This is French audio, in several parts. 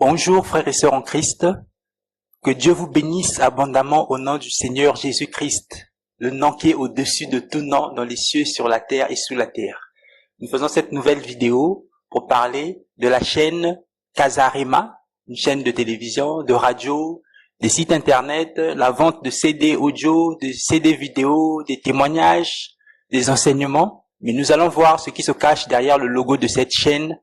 Bonjour frères et sœurs en Christ, que Dieu vous bénisse abondamment au nom du Seigneur Jésus-Christ, le nom qui est au-dessus de tout nom dans les cieux, sur la terre et sous la terre. Nous faisons cette nouvelle vidéo pour parler de la chaîne Casarema, une chaîne de télévision, de radio, des sites internet, la vente de CD audio, de CD vidéo, des témoignages, des enseignements. Mais nous allons voir ce qui se cache derrière le logo de cette chaîne.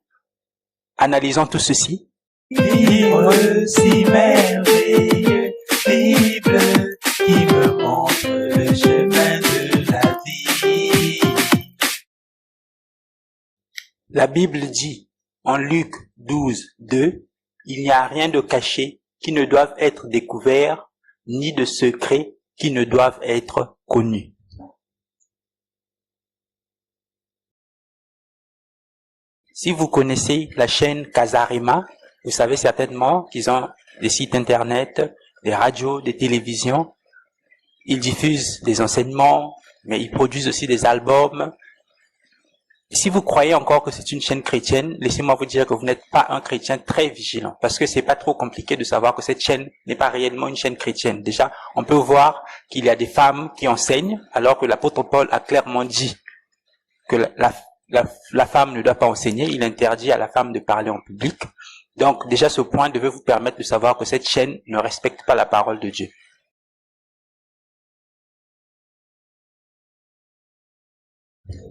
Analysons tout ceci. Livre si merveilleux, Bible qui me montre le chemin de la vie. La Bible dit en Luc 12, 2, « Il n'y a rien de caché qui ne doive être découvert, ni de secret qui ne doivent être connus. » Si vous connaissez la chaîne Casarema, vous savez certainement qu'ils ont des sites internet, des radios, des télévisions. Ils diffusent des enseignements, mais ils produisent aussi des albums. Si vous croyez encore que c'est une chaîne chrétienne, laissez-moi vous dire que vous n'êtes pas un chrétien très vigilant, parce que c'est pas trop compliqué de savoir que cette chaîne n'est pas réellement une chaîne chrétienne. Déjà, on peut voir qu'il y a des femmes qui enseignent, alors que l'apôtre Paul a clairement dit que la femme ne doit pas enseigner. Il interdit à la femme de parler en public. Donc déjà, ce point devait vous permettre de savoir que cette chaîne ne respecte pas la parole de Dieu.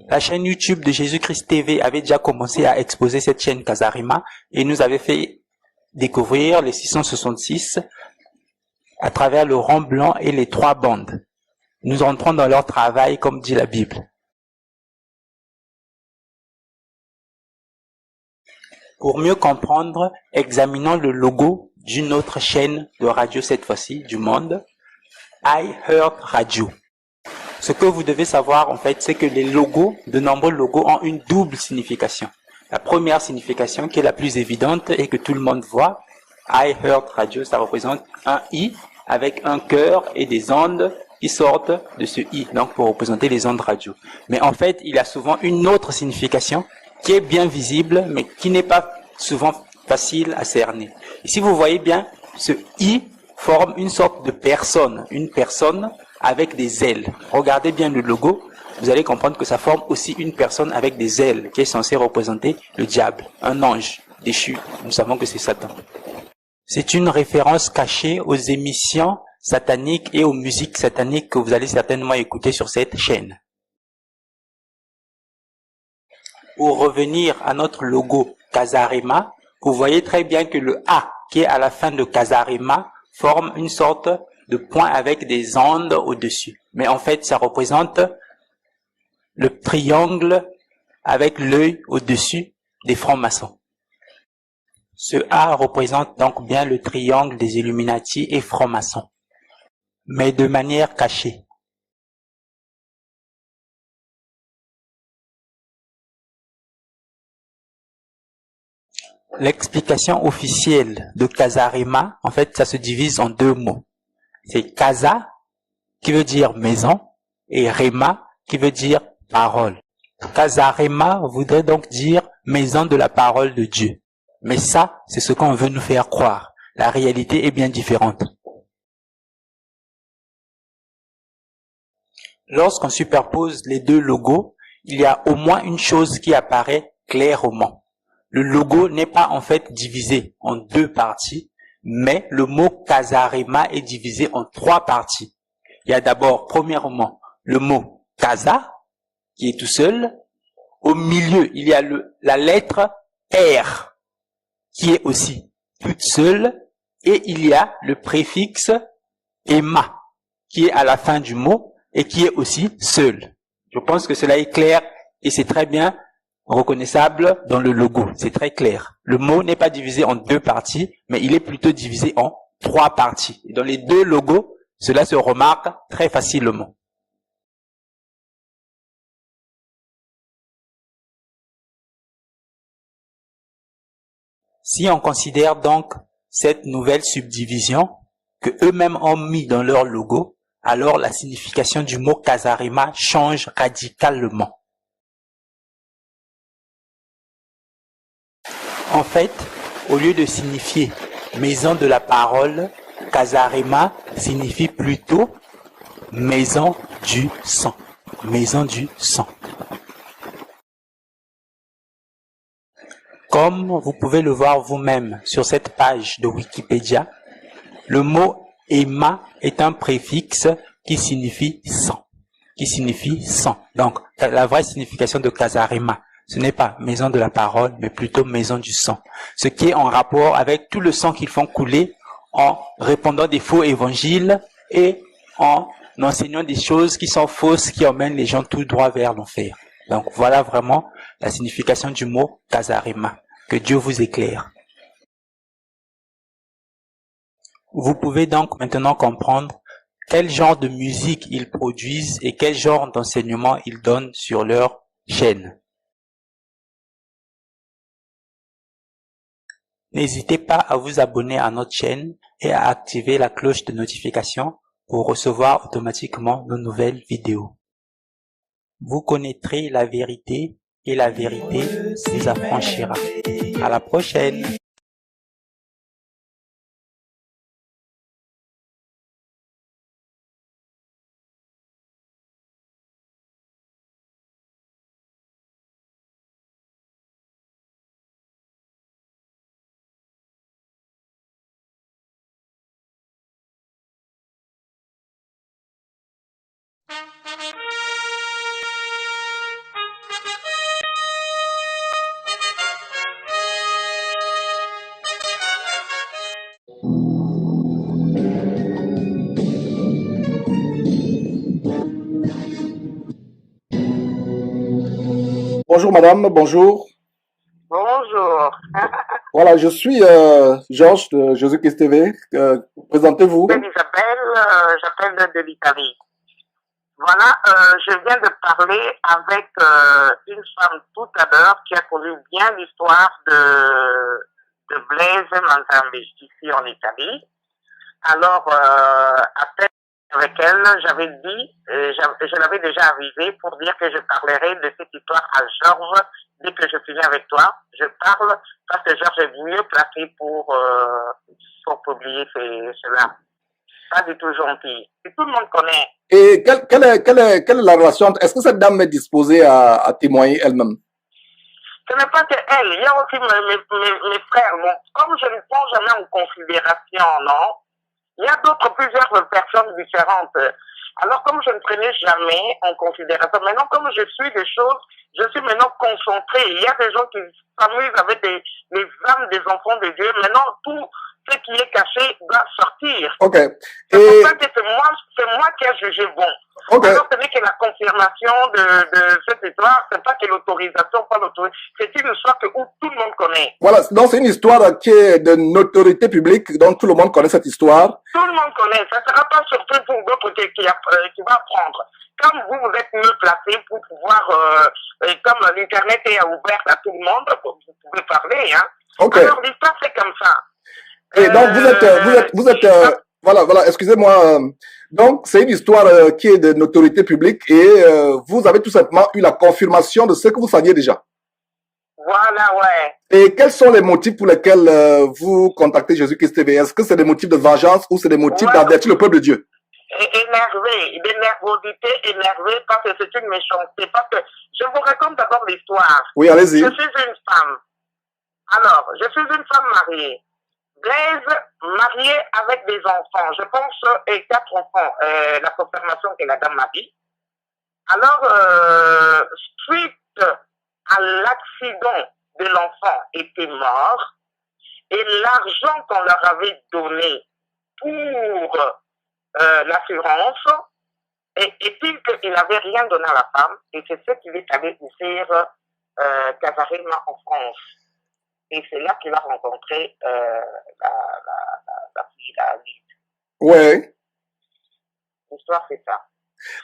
La chaîne YouTube de Jésus-Christ TV avait déjà commencé à exposer cette chaîne Casarema et nous avait fait découvrir les 666 à travers le rond blanc et les 3 bandes. Nous entrons dans leur travail comme dit la Bible. Pour mieux comprendre, examinons le logo d'une autre chaîne de radio cette fois-ci, du monde, iHeart Radio. Ce que vous devez savoir en fait, c'est que les logos, de nombreux logos ont une double signification. La première signification qui est la plus évidente et que tout le monde voit, iHeart Radio, ça représente un I avec un cœur et des ondes qui sortent de ce I, donc pour représenter les ondes radio. Mais en fait, il y a souvent une autre signification qui est bien visible, mais qui n'est pas souvent facile à cerner. Et si vous voyez bien, ce I forme une sorte de personne, une personne avec des ailes. Regardez bien le logo, vous allez comprendre que ça forme aussi une personne avec des ailes, qui est censée représenter le diable, un ange déchu. Nous savons que c'est Satan. C'est une référence cachée aux émissions sataniques et aux musiques sataniques que vous allez certainement écouter sur cette chaîne. Pour revenir à notre logo Casarema, vous voyez très bien que le A qui est à la fin de Casarema forme une sorte de point avec des ondes au-dessus. Mais en fait, ça représente le triangle avec l'œil au-dessus des francs-maçons. Ce A représente donc bien le triangle des Illuminati et francs-maçons, mais de manière cachée. L'explication officielle de Casarema, en fait, ça se divise en 2 mots. C'est Casa, qui veut dire maison, et Rema, qui veut dire parole. Casarema voudrait donc dire maison de la parole de Dieu. Mais ça, c'est ce qu'on veut nous faire croire. La réalité est bien différente. Lorsqu'on superpose les 2 logos, il y a au moins une chose qui apparaît clairement. Le logo n'est pas en fait divisé en 2 parties, mais le mot Casarema est divisé en 3 parties. Il y a d'abord, premièrement, le mot Casa, qui est tout seul. Au milieu, il y a la lettre R, qui est aussi toute seule. Et il y a le préfixe Ema, qui est à la fin du mot et qui est aussi seul. Je pense que cela est clair et c'est très bien reconnaissable dans le logo, c'est très clair. Le mot n'est pas divisé en 2 parties, mais il est plutôt divisé en 3 parties. Et dans les 2 logos, cela se remarque très facilement. Si on considère donc cette nouvelle subdivision que eux-mêmes ont mis dans leur logo, alors la signification du mot Casarema change radicalement. En fait, Au lieu de signifier maison de la parole, Kasarema signifie plutôt maison du sang. Maison du sang. Comme vous pouvez le voir vous-même sur cette page de Wikipédia, le mot Ema est un préfixe qui signifie sang. Qui signifie sang. Donc, la vraie signification de Kasarema, ce n'est pas maison de la parole, mais plutôt maison du sang. Ce qui est en rapport avec tout le sang qu'ils font couler en répandant des faux évangiles et en enseignant des choses qui sont fausses, qui emmènent les gens tout droit vers l'enfer. Donc, voilà vraiment la signification du mot Kasarema. Que Dieu vous éclaire. Vous pouvez donc maintenant comprendre quel genre de musique ils produisent et quel genre d'enseignement ils donnent sur leur chaîne. N'hésitez pas à vous abonner à notre chaîne et à activer la cloche de notification pour recevoir automatiquement nos nouvelles vidéos. Vous connaîtrez la vérité et la vérité vous affranchira. À la prochaine! Bonjour madame, bonjour. Bonjour. Voilà, je suis Georges de Jésus-Christ TV. Présentez-vous. C'est Isabelle, j'appelle de l'Italie. Voilà, je viens de parler avec une femme tout à l'heure qui a connu bien l'histoire de Blaise Manzambi ici en Italie. Alors, après avec elle, j'avais dit, je l'avais déjà avisé pour dire que je parlerai de cette histoire à Georges dès que je finis avec toi. Je parle parce que Georges est mieux placé pour publier cela. Pas du tout gentil. Et tout le monde connaît. Et quelle est la relation? Est-ce que cette dame est disposée à témoigner elle-même? Ce n'est pas que elle. Il y a aussi mes frères. Bon, comme je ne prends jamais en considération, non? Il y a plusieurs personnes différentes. Alors, comme je ne prenais jamais en considération, maintenant, comme je suis des choses, je suis maintenant concentré. Il y a des gens qui s'amusent avec les âmes des enfants de Dieu. Maintenant, tout ce qui est caché doit sortir. Ok. C'est pour ça que c'est moi qui ai jugé bon. Ok. Alors, ce n'est que la confirmation de cette histoire, c'est pas que l'autorisation, pas l'autorisation. C'est une histoire où tout le monde connaît. Voilà, donc c'est une histoire qui est de notoriété publique, donc tout le monde connaît cette histoire. Tout le monde connaît. Ça ne sera pas surpris pour d'autres qui va apprendre. Comme vous êtes mieux placé pour pouvoir, comme l'Internet est ouvert à tout le monde, vous pouvez parler, hein. Ok. Alors, l'histoire, c'est comme ça. Et donc, vous êtes, voilà, excusez-moi. Donc, c'est une histoire qui est de notoriété publique et vous avez tout simplement eu la confirmation de ce que vous saviez déjà. Voilà, ouais. Et quels sont les motifs pour lesquels vous contactez Jésus-Christ TV? Est-ce que c'est des motifs de vengeance ou c'est des motifs d'avertir le peuple de Dieu? Énervé, de nervosité, énervé parce que c'est une méchanceté. Parce que je vous raconte d'abord l'histoire. Oui, allez-y. Je suis une femme. Alors, je suis une femme mariée. Blaise, mariée avec des enfants. Je pense, et 4 enfants, la confirmation que la dame m'a dit. Alors, suite à l'accident de l'enfant était mort, et l'argent qu'on leur avait donné pour l'assurance, est-il qu'il n'avait rien donné à la femme, et c'est ce qu'il est allé faire Kasarema en France. Et c'est là qu'il a rencontré la fille, la Lise. Ouais. L'histoire, c'est ça.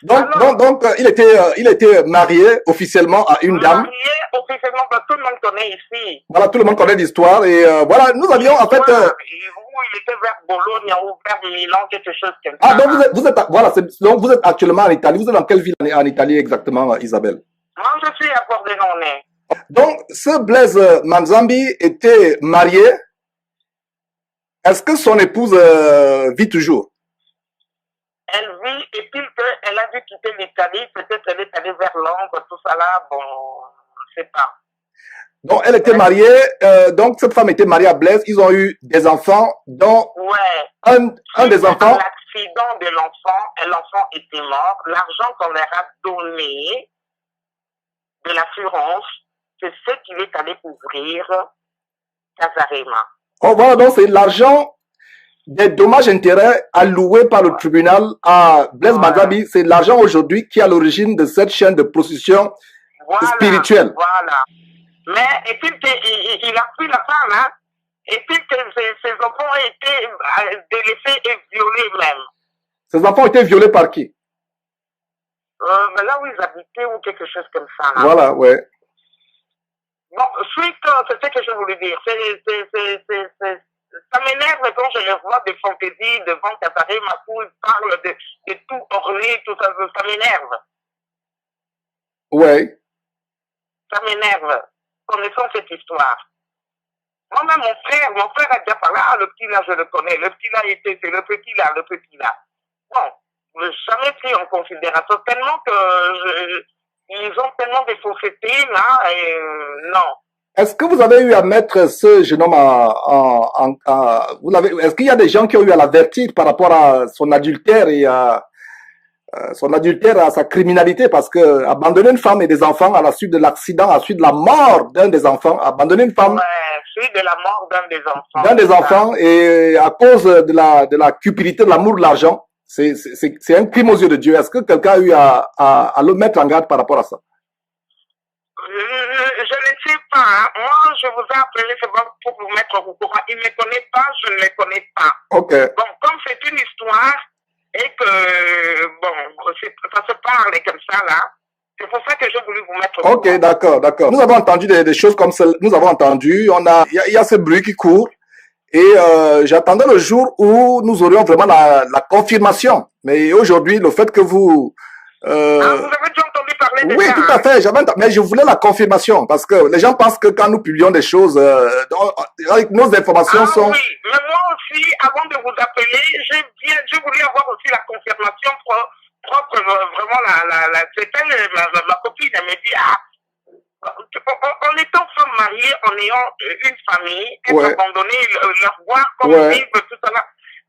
Donc, il était marié officiellement à une dame. Marié officiellement, parce que tout le monde connaît ici. Voilà, tout le monde connaît l'histoire. Et voilà, nous avions en fait... il était vers Bologne ou vers Milan, quelque chose comme ça. Ah, donc donc vous êtes actuellement en Italie. Vous êtes dans quelle ville en Italie exactement, Isabelle? Moi, je suis à Pordenone. Donc, ce Blaise Manzambi était marié Est-ce que son épouse vit toujours? Elle vit, et puis qu'elle a dû quitter l'Italie, peut-être elle est allée vers Londres, tout ça là, bon, je sais pas. Donc, elle était mariée, donc cette femme était mariée à Blaise, ils ont eu des enfants, dont Ouais. un des enfants, L'accident de l'enfant était mort. L'argent qu'on leur a donné de l'assurance, c'est ce qu'il est allé ouvrir Casarema. oh voilà, donc c'est l'argent des dommages-intérêts alloués par le tribunal à Blaise Voilà. Manzabi, c'est l'argent aujourd'hui qui est à l'origine de cette chaîne de prostitution Voilà, spirituelle. voilà. Mais, et puis il a pris la femme, hein, et puis que ses enfants ont été délaissés et violés même. Ces enfants ont été violés par qui? Mais là où ils habitaient ou quelque chose comme ça. Là. Voilà, ouais. Bon, suite, c'est ce que je voulais dire. Ça m'énerve quand je les vois des fantaisies devant Casarema où ils parlent de tout orné, tout ça, ça m'énerve. Ouais. Ça m'énerve, connaissant cette histoire. Moi-même, mon frère a déjà parlé, ah, le petit là, je le connais, le petit là, c'est le petit là, le petit là. Bon, je n'ai jamais pris en considération, tellement que ils ont tellement de faussetés là, et non. Est-ce que vous avez eu à mettre ce jeune homme est-ce qu'il y a des gens qui ont eu à l'avertir par rapport à son adultère et à sa criminalité, parce que abandonner une femme et des enfants à la suite de l'accident, à la suite de la mort d'un des enfants, abandonner une femme, ouais, suite de la mort d'un des enfants, et à cause de la cupidité, de l'amour de l'argent, c'est un crime aux yeux de Dieu. Est-ce que quelqu'un a eu à le mettre en garde par rapport à ça? Je ne sais pas. Hein. Moi, je vous ai appelé pour vous mettre au courant. Il ne me connaît pas, je ne le connais pas. Ok. Bon, comme c'est une histoire et que, bon, ça se parle comme ça, là, c'est pour ça que j'ai voulu vous mettre au courant. Ok, d'accord. Nous avons entendu des choses comme celles. Nous avons entendu, il y a ce bruit qui court. Et j'attendais le jour où nous aurions vraiment la confirmation. Mais aujourd'hui, le fait que vous... vous avez déjà entendu parler de oui, ça? Oui, tout à fait. Mais je voulais la confirmation parce que les gens pensent que quand nous publions des choses, avec nos informations sont... Oui, mais moi aussi, avant de vous appeler, je voulais avoir aussi la confirmation propre, vraiment, c'est elle, ma copine, elle me dit, en étant femme mariée, en ayant une famille, être abandonnée, leur voir comme vivre, tout ça là,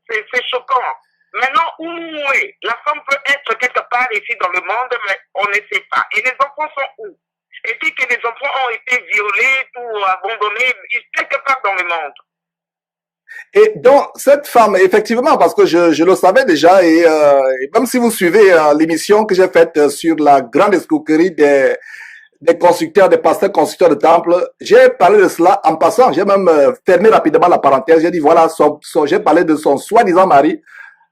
c'est choquant. Maintenant, où est? La femme peut être quelque part ici dans le monde, mais on ne sait pas. Et les enfants sont où? Et puis que les enfants ont été violés ou abandonnés quelque part dans le monde. Et donc, cette femme, effectivement, parce que je le savais déjà, et même si vous suivez l'émission que j'ai faite sur la grande escroquerie des constructeurs, des pasteurs constructeurs de temples, j'ai parlé de cela en passant. J'ai même fermé rapidement la parenthèse. J'ai dit, voilà, j'ai parlé de son soi-disant mari,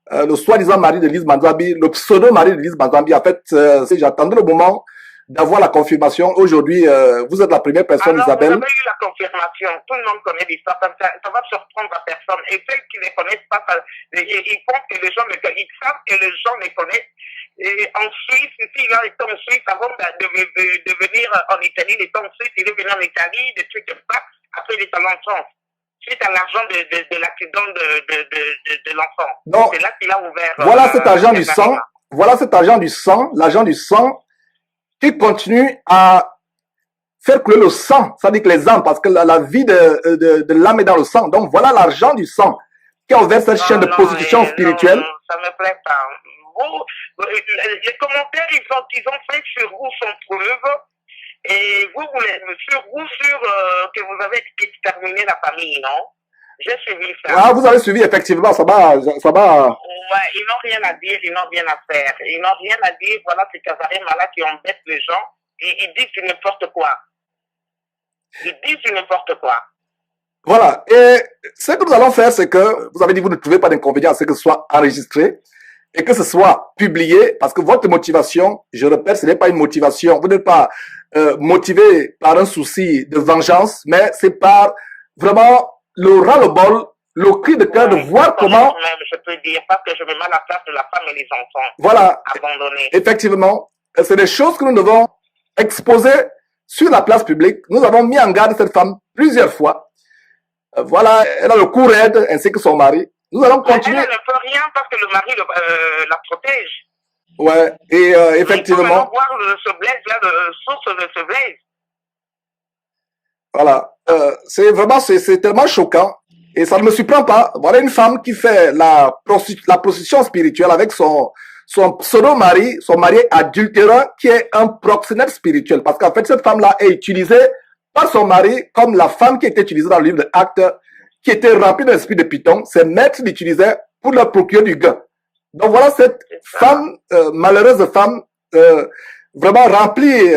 le soi-disant mari de Lise Manzabi, le pseudo-mari de Lise Manzabi. En fait, j'attendais le moment d'avoir la confirmation. Aujourd'hui, vous êtes la première personne, alors, Isabelle. Vous avez eu la confirmation. Tout le monde connaît l'histoire. Ça va surprendre à personne. Et ceux qui ne connaissent pas, ils pensent que les gens ils savent que les gens les connaissent. Et en Suisse, ici, il a été en Suisse avant de venir en Italie. Il était en Suisse, il est venu en Italie, des trucs comme ça. Après, il est allé en France. Suite à l'argent de l'accident de l'enfant. C'est là qu'il a ouvert. Voilà cet argent du sang. Voilà cet argent du sang, l'argent du sang qui continue à faire couler le sang. Ça dit que les âmes, parce que la vie de l'âme est dans le sang. Donc voilà l'argent du sang qui a ouvert cette chaîne de prostitution spirituelle. Non, ça me plaît pas. Les commentaires, ils ont fait sur vous sans preuve. Et vous que vous avez exterminé la famille, non? J'ai suivi ça. Ah, vous avez suivi, effectivement, ça va. Ouais, ils n'ont rien à dire, ils n'ont rien à faire. Ils n'ont rien à dire, voilà, c'est Casarema là qui embête les gens. Ils disent du n'importe quoi. Ils disent du n'importe quoi. Voilà. Et ce que nous allons faire, c'est que, vous avez dit, vous ne trouvez pas d'inconvénient à ce que ce soit enregistré et que ce soit publié, parce que votre motivation, je répète, ce n'est pas une motivation. Vous n'êtes pas motivé par un souci de vengeance, mais c'est par vraiment le ras-le-bol, le cri de cœur de voir comment... Même, je peux dire, parce que je me mets à la place de la femme et les enfants. Voilà. Abandonnés. Effectivement, c'est des choses que nous devons exposer sur la place publique. Nous avons mis en garde cette femme plusieurs fois. Voilà, elle a le cou raide ainsi que son mari. Nous allons Mais elle, continuer. elle ne peut rien parce que le mari la protège. Ouais, et Mais il faut effectivement, maintenant voir ce Blaise là, le source de ce Blaise. voilà, c'est vraiment, c'est tellement choquant et ça ne me surprend pas. Voilà une femme qui fait la prostitution spirituelle avec son pseudo-mari, son mari adultérant qui est un proxénète spirituel. Parce qu'en fait, cette femme-là est utilisée par son mari comme la femme qui était utilisée dans le livre de Actes, qui était remplie d'un esprit de Python. Ses maîtres l'utilisaient pour leur procurer du gain. Donc voilà cette femme, malheureuse femme, vraiment remplie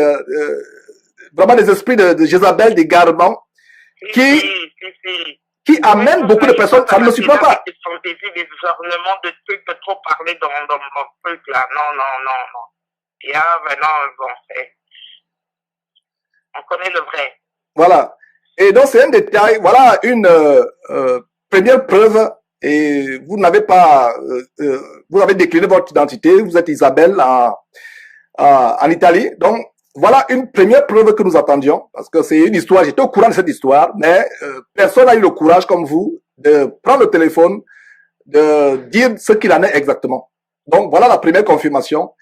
vraiment des esprits de Jézabel, d'égarement, qui amène beaucoup de personnes. Ça ne me surprend pas. Des fantaisies, des ornements, de trucs, de trop parler dans mon truc là. Non. Et ah, non, bon, on connaît le vrai. Voilà. Et donc c'est un détail. Voilà une première preuve. Et vous n'avez pas, vous avez décliné votre identité. Vous êtes Isabelle en Italie. Donc voilà une première preuve que nous attendions, parce que c'est une histoire, j'étais au courant de cette histoire, mais personne n'a eu le courage comme vous de prendre le téléphone, de dire ce qu'il en est exactement. Donc voilà la première confirmation.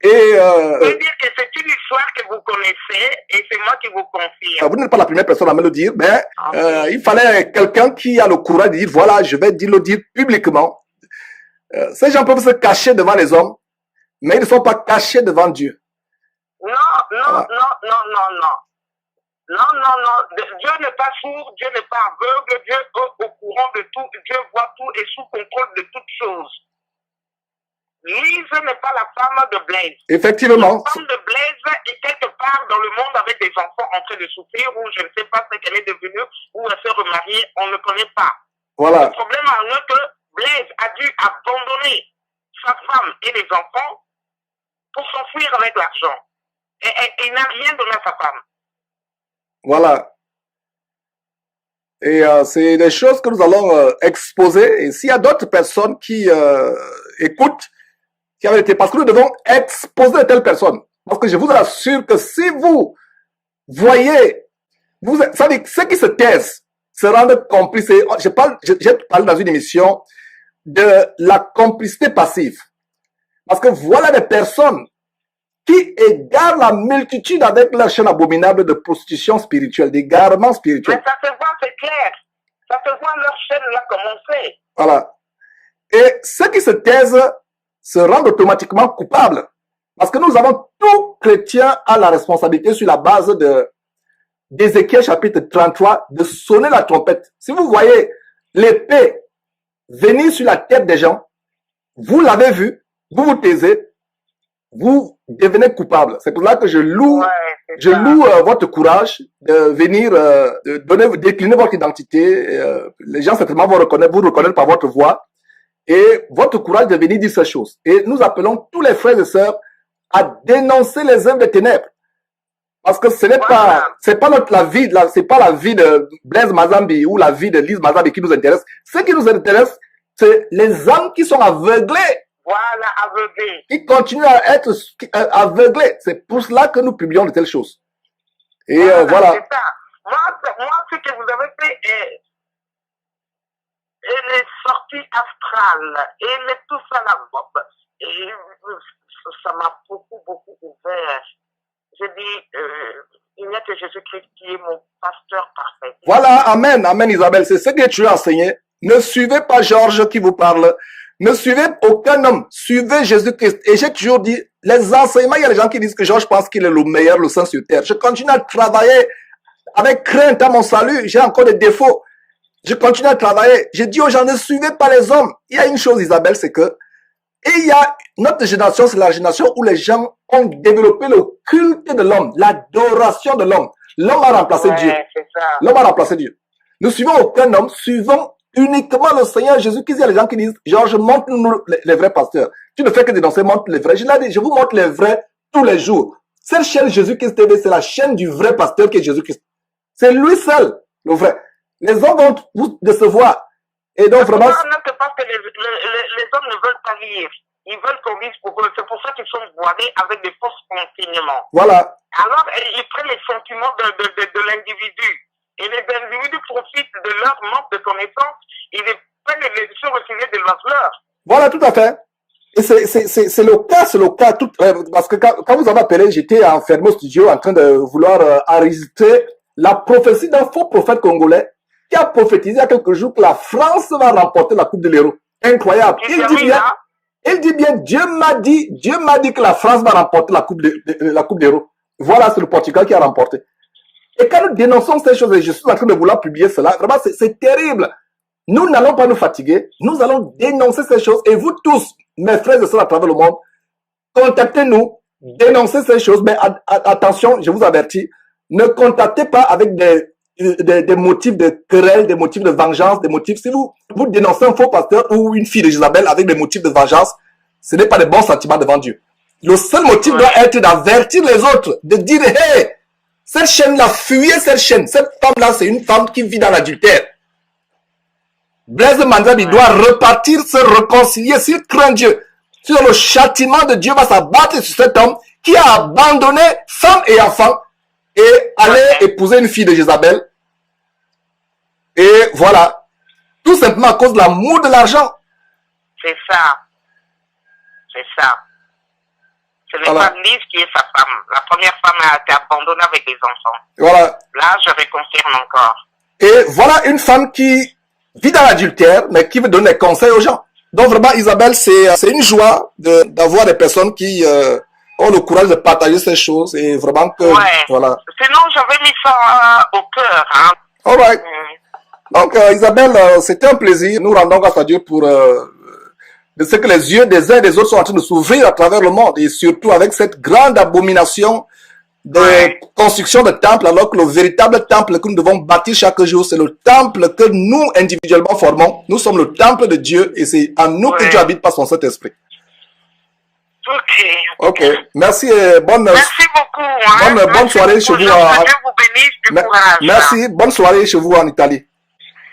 Et je veux dire que c'est une histoire que vous connaissez et c'est moi qui vous confirme. Vous n'êtes pas la première personne à me le dire, mais il fallait quelqu'un qui a le courage de dire voilà, je vais le dire publiquement. Ces gens peuvent se cacher devant les hommes, mais ils ne sont pas cachés devant Dieu. Non. Dieu n'est pas sourd, Dieu n'est pas aveugle, Dieu est au courant de tout, Dieu voit tout et sous contrôle de toutes choses. Lise n'est pas la femme de Blaise. Effectivement. La femme de Blaise est quelque part dans le monde avec des enfants en train de souffrir, ou je ne sais pas ce qu'elle est devenue, ou elle s'est remariée, on ne connaît pas. Voilà. Le problème en est que Blaise a dû abandonner sa femme et les enfants pour s'enfuir avec l'argent. Et il n'a rien donné à sa femme. Voilà. Et c'est des choses que nous allons exposer. Et s'il y a d'autres personnes qui écoutent, qui avaient été, parce que nous devons exposer de telles personnes. Parce que je vous assure que si vous voyez, ça veut dire, ceux qui se taisent se rendent complices. J'ai parlé dans une émission de la complicité passive. Parce que voilà des personnes qui égarent la multitude avec leur chaîne abominable de prostitution spirituelle, d'égarement spirituel. Mais ça se voit, c'est clair. Ça se voit leur chaîne là commencer. Voilà. Et ceux qui se taisent se rendent automatiquement coupables. Parce que nous avons, tout chrétien a la responsabilité sur la base d'Ézéchiel chapitre 33 de sonner la trompette. Si vous voyez l'épée venir sur la tête des gens, vous l'avez vu, vous vous taisez, vous devenez coupable. C'est pour ça que je loue votre courage de venir décliner votre identité. Les gens certainement vous reconnaître par votre voix et votre courage de venir dire ces choses. Et nous appelons tous les frères et sœurs à dénoncer les œuvres des ténèbres. Parce que ce n'est pas, c'est pas la vie de Blaise Mazambi ou la vie de Lise Mazambi qui nous intéresse. Ce qui nous intéresse, c'est les âmes qui sont aveuglées. Voilà, aveuglés. Qui continuent à être aveuglés. C'est pour cela que nous publions de telles choses. Et voilà. C'est ça. Moi, ce que vous avez fait est les sorties astrales et tout ça là. Et ça m'a beaucoup ouvert. Je dis, il n'y a que Jésus-Christ qui est mon pasteur parfait. Voilà, amen, Isabelle. C'est ce que tu as enseigné. Ne suivez pas Georges qui vous parle. Ne suivez aucun homme. Suivez Jésus-Christ. Et j'ai toujours dit, les enseignements, il y a des gens qui disent que Georges pense qu'il est le meilleur, le saint sur terre. Je continue à travailler avec crainte à mon salut. J'ai encore des défauts. Je continue à travailler. Je dis aux gens, ne suivez pas les hommes. Il y a une chose, Isabelle, c'est que, et il y a, notre génération, c'est la génération où les gens ont développé le culte de l'homme, l'adoration de l'homme. L'homme a remplacé Dieu. L'homme a remplacé Dieu. Ne suivons aucun homme, suivons uniquement le Seigneur Jésus-Christ. Il y a les gens qui disent, Georges, montre-nous les vrais pasteurs. Tu ne fais que dénoncer, montre les vrais. Je l'ai dit, je vous montre les vrais tous les jours. Cette chaîne Jésus-Christ TV, c'est la chaîne du vrai pasteur qui est Jésus-Christ. C'est lui seul, le vrai. Les hommes vont vous décevoir. Et donc vraiment... Parce que les hommes ne veulent pas lire. Ils veulent qu'on lise pour eux. C'est pour ça qu'ils sont voilés avec des fausses enseignements. Voilà. Alors, ils prennent les sentiments de l'individu. Et les individus profitent de par manque de connaissances, ils prennent les décisions reculées de leurs fleurs. Voilà, tout à fait. Et c'est le cas, tout, parce que quand vous avez appelé, j'étais enfermé au studio en train de vouloir enregistrer la prophétie d'un faux prophète congolais qui a prophétisé il y a quelques jours que la France va remporter la Coupe de l'Euro. Incroyable. Il dit bien, Dieu m'a dit que la France va remporter la Coupe d'Euro. Voilà, c'est le Portugal qui a remporté. Et quand nous dénonçons ces choses, et je suis en train de vouloir publier cela, vraiment, c'est terrible. Nous n'allons pas nous fatiguer, nous allons dénoncer ces choses, et vous tous, mes frères et sœurs à travers le monde, contactez-nous, dénoncez ces choses, mais attention, je vous avertis, ne contactez pas avec des motifs de querelle, des motifs de vengeance, des motifs, si vous dénoncez un faux pasteur ou une fille d'Isabelle avec des motifs de vengeance, ce n'est pas des bons sentiments devant Dieu. Le seul motif doit être d'avertir les autres, de dire, hey, cette chaîne-là, fuyez cette chaîne, cette femme-là, c'est une femme qui vit dans l'adultère. Blaise Manzabi doit repartir, se réconcilier, s'il craint Dieu. Sur le châtiment de Dieu va s'abattre sur cet homme qui a abandonné femme et enfant et allait épouser une fille de Jézabel. Et voilà. Tout simplement à cause de l'amour de l'argent. C'est ça. C'est ça. Ce n'est pas Lise qui est sa femme. La première femme a été abandonnée avec des enfants. Voilà. Là, je reconfirme encore. Et voilà une femme qui vit dans l'adultère, mais qui veut donner des conseils aux gens. Donc vraiment, Isabelle, c'est une joie d'avoir des personnes qui ont le courage de partager ces choses et vraiment que... Ouais. Voilà. Sinon, j'avais mis ça au cœur. Hein. All right. Donc, Isabelle, c'était un plaisir. Nous rendons grâce à Dieu pour de ce que les yeux des uns et des autres sont en train de s'ouvrir à travers le monde et surtout avec cette grande abomination de construction de temple, alors que le véritable temple que nous devons bâtir chaque jour, c'est le temple que nous individuellement formons. Nous sommes le temple de Dieu et c'est en nous que Dieu habite par son Saint-Esprit. Ok. Merci et merci beaucoup. Hein. Bonne soirée chez vous. Dieu vous bénisse du courage. Merci. Bonne soirée chez vous en Italie.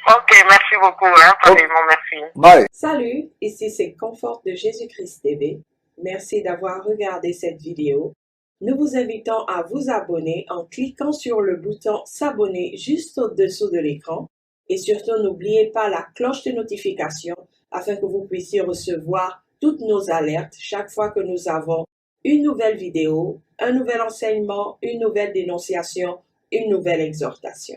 Ok, merci beaucoup. Hein. Merci. Bye. Salut, ici c'est Confort de Jésus-Christ TV. Merci d'avoir regardé cette vidéo. Nous vous invitons à vous abonner en cliquant sur le bouton s'abonner juste au-dessous de l'écran. Et surtout, n'oubliez pas la cloche de notification afin que vous puissiez recevoir toutes nos alertes chaque fois que nous avons une nouvelle vidéo, un nouvel enseignement, une nouvelle dénonciation, une nouvelle exhortation.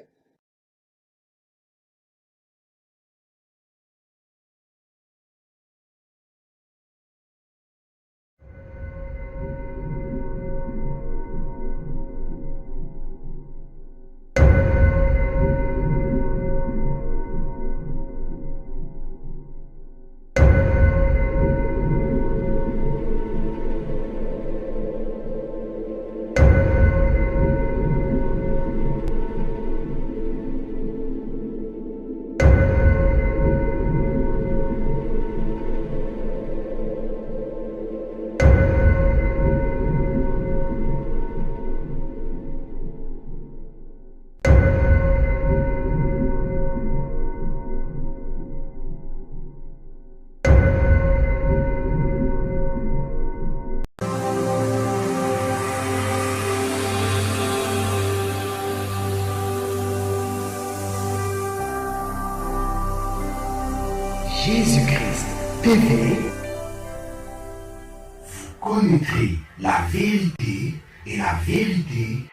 Jésus-Christ TV, vous connaîtrez la vérité et la vérité